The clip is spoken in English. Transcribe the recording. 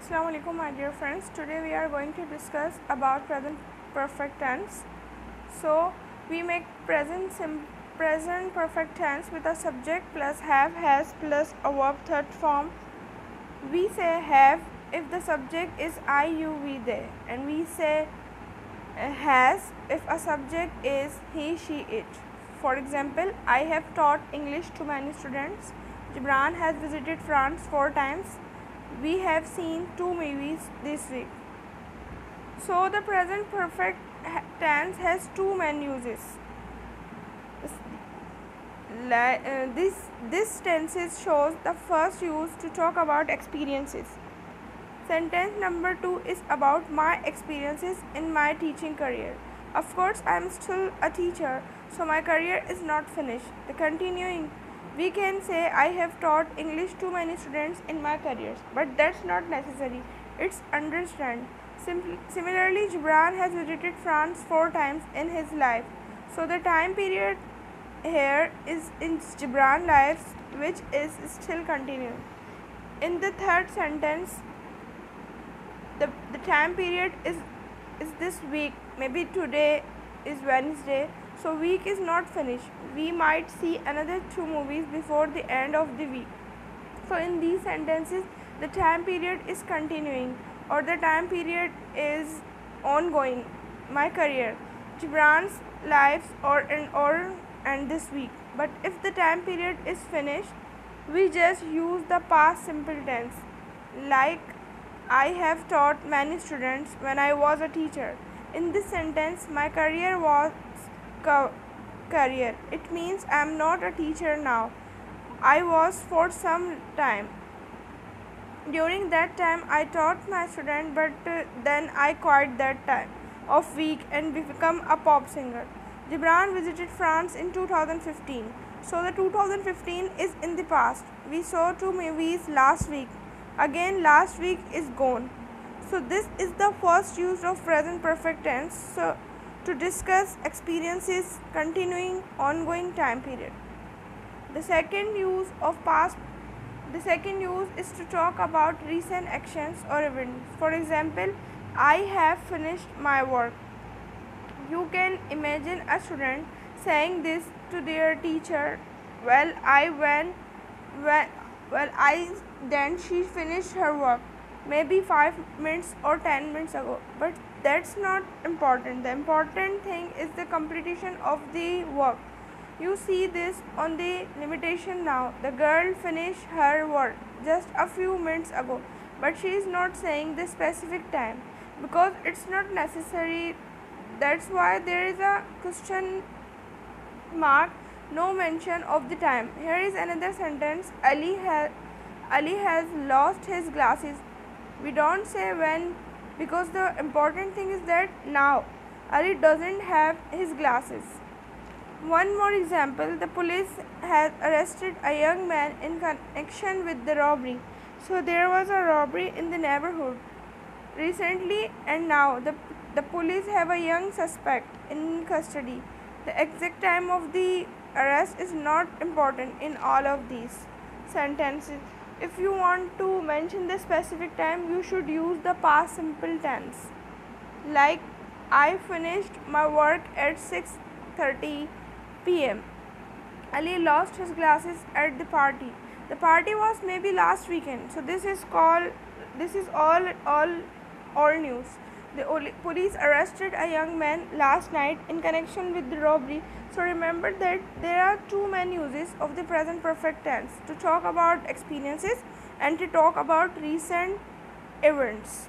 Assalamu alaikum my dear friends. Today we are going to discuss about present perfect tense. So we make present perfect tense with a subject plus have, has plus a verb third form. We say have if the subject is I, you, we, they, and we say has if a subject is he, she, it. For example, I have taught English to many students. Gibran has visited France 4 times. We have seen 2 movies this week. So the present perfect tense has 2 main uses. This tenses shows the first use to talk about experiences. Sentence number 2 is about my experiences in my teaching career. Of course, I am still a teacher, so my career is not finished. The continuing, we can say I have taught English to many students in my careers, but that's not necessary. It's understand. Similarly, Gibran has visited France 4 times in his life. So the time period here is in Gibran life, which is still continuing. In the third sentence, the time period is this week. Maybe today is Wednesday, so week is not finished. We might see another 2 movies before the end of the week. So in these sentences, the time period is continuing or the time period is ongoing. My career, Gibran's lives and this week. But if the time period is finished, we just use the past simple tense, like I have taught many students when I was a teacher. In this sentence, my career was career. It means I am not a teacher now. I was for some time. During that time, I taught my student, but then I quit that time of week and become a pop singer. Gibran visited France in 2015. So the 2015 is in the past. We saw 2 movies last week. Again, last week is gone. So this is the first use of present perfect tense. So to discuss experiences continuing ongoing time period. The second use is to talk about recent actions or events. For example, I have finished my work. You can imagine a student saying this to their teacher, then she finished her work maybe 5 minutes or 10 minutes ago. But that's not important. The important thing is the completion of the work. You see this on the limitation now. The girl finished her work just a few minutes ago, but she is not saying the specific time because it's not necessary. That's why there is a question mark, no mention of the time. Here is another sentence. Ali has lost his glasses. We don't say when because the important thing is that now Ali doesn't have his glasses. One more example, the police has arrested a young man in connection with the robbery. So there was a robbery in the neighborhood recently, and now the police have a young suspect in custody. The exact time of the arrest is not important in all of these sentences. If you want to mention the specific time, you should use the past simple tense, like I finished my work at 6:30 p.m. Ali lost his glasses at the party. The party was maybe last weekend. So this is all news. The police arrested a young man last night in connection with the robbery. So remember that there are 2 main uses of the present perfect tense, to talk about experiences and to talk about recent events.